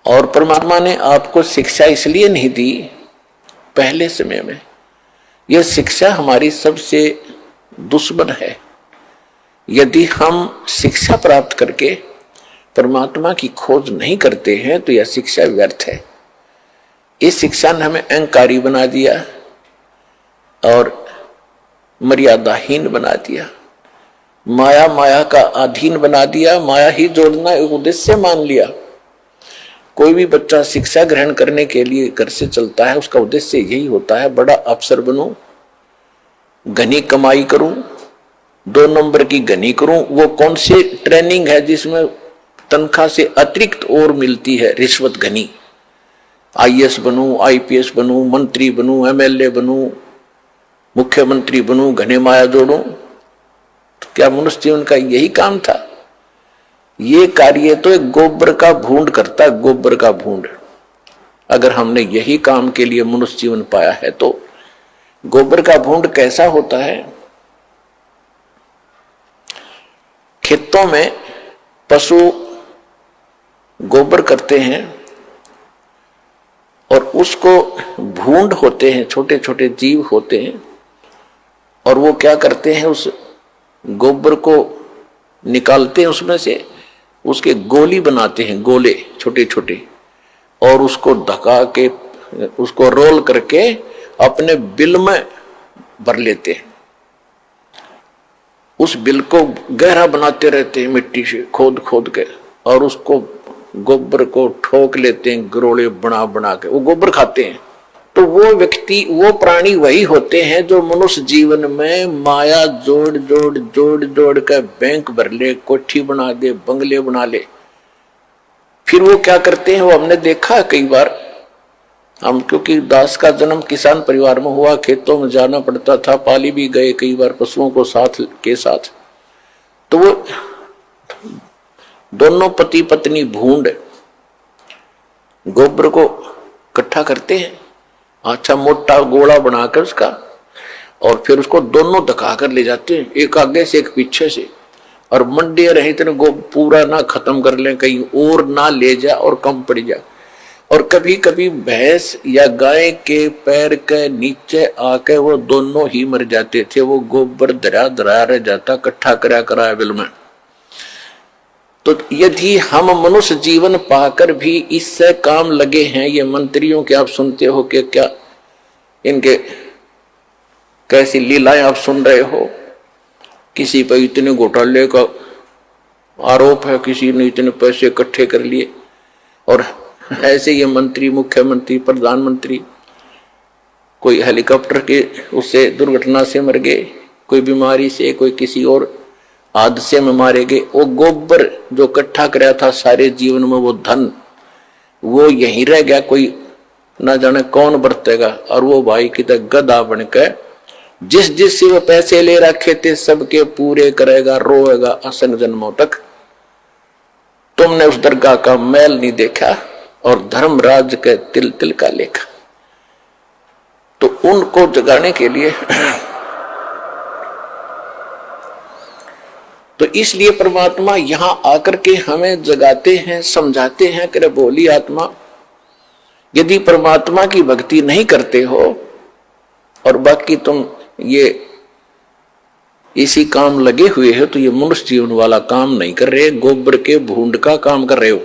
और परमात्मा ने आपको शिक्षा इसलिए नहीं दी पहले समय में, यह शिक्षा हमारी सबसे दुश्मन है। यदि हम शिक्षा प्राप्त करके परमात्मा की खोज नहीं करते हैं तो यह शिक्षा व्यर्थ है। इस शिक्षा ने हमें अहंकारी बना दिया और मर्यादाहीन बना दिया, माया का अधीन बना दिया, माया ही जोड़ना एक उद्देश्य मान लिया। कोई भी बच्चा शिक्षा ग्रहण करने के लिए घर से चलता है, उसका उद्देश्य यही होता है, बड़ा अफसर बनूं, घनी कमाई करूं, 2 नंबर की घनी करूं। वो कौन सी ट्रेनिंग है जिसमें तनख्वाह से अतिरिक्त और मिलती है, रिश्वत घनी। आईएएस बनूं, आईपीएस बनूं, मंत्री बनूं, एमएलए बनूं, मुख्यमंत्री बनूं, घने माया जोड़ूं। तो क्या मनुष्य जीवन का यही काम था? ये कार्य तो एक गोबर का भूंड करता है, गोबर का भूंड। अगर हमने यही काम के लिए मनुष्य जीवन पाया है तो गोबर का भूंड कैसा होता है? खेतों में पशु गोबर करते हैं और उसको भूंड होते हैं, छोटे छोटे जीव होते हैं, और वो क्या करते हैं, उस गोबर को निकालते हैं, उसमें से उसके गोली बनाते हैं, गोले छोटे छोटे, और उसको ढका के उसको रोल करके अपने बिल में भर लेते हैं। उस बिल को गहरा बनाते रहते हैं मिट्टी से खोद खोद के, और उसको गोबर को ठोक लेते हैं, गरोले बना बना के वो गोबर खाते हैं। तो वो व्यक्ति, वो प्राणी वही होते हैं जो मनुष्य जीवन में माया जोड़ जोड़ जोड़ जोड़ कर बैंक भर ले, कोठी बना दे, बंगले बना ले। फिर वो क्या करते हैं, वो हमने देखा कई बार। हम क्योंकि दास का जन्म किसान परिवार में हुआ, खेतों में जाना पड़ता था, पाली भी गए कई बार पशुओं को साथ के साथ। तो वो दोनों पति पत्नी भूंड गोबर को इकट्ठा करते हैं, अच्छा मोटा गोला बनाकर उसका, और फिर उसको दोनों धका कर ले जाते हैं, एक आगे से एक पीछे से, और मंडे रहे इतने पूरा ना खत्म कर लें, कहीं और ना ले जा और कम पड़ जा। और कभी कभी भैंस या गाय के पैर के नीचे आके वो दोनों ही मर जाते थे, वो गोबर धरा धरा रह जाता, इकट्ठा करा करा बिल में। तो यदि हम मनुष्य जीवन पाकर भी इससे काम लगे हैं, ये मंत्रियों के आप सुनते हो कि क्या इनके कैसी लीलाएं आप सुन रहे हो, किसी पर इतने घोटाले का आरोप है, किसी ने इतने पैसे इकट्ठे कर लिए, और ऐसे ये मंत्री, मुख्यमंत्री, प्रधानमंत्री कोई हेलीकॉप्टर के उससे दुर्घटना से मर गए, कोई बीमारी से, कोई किसी और हादसे में मारे गए। वो गोबर जो इकट्ठा कराया था सारे जीवन में, वो धन वो यहीं रह गया, कोई ना जाने कौन बरतेगा। और वो भाई की तरह गधा बनकर जिस जिस से वो पैसे ले रखे थे सबके पूरे करेगा, रोएगा असंग जन्मों तक। तुमने उस दरगाह का मैल नहीं देखा और धर्मराज के तिल तिल का लेखा। तो उनको जगाने के लिए तो इसलिए परमात्मा यहां आकर के हमें जगाते हैं, समझाते हैं कि बोली आत्मा, यदि परमात्मा की भक्ति नहीं करते हो और बाकी तुम ये इसी काम लगे हुए हो, तो ये मनुष्य जीवन वाला काम नहीं कर रहे, गोबर के भूंड का काम कर रहे हो।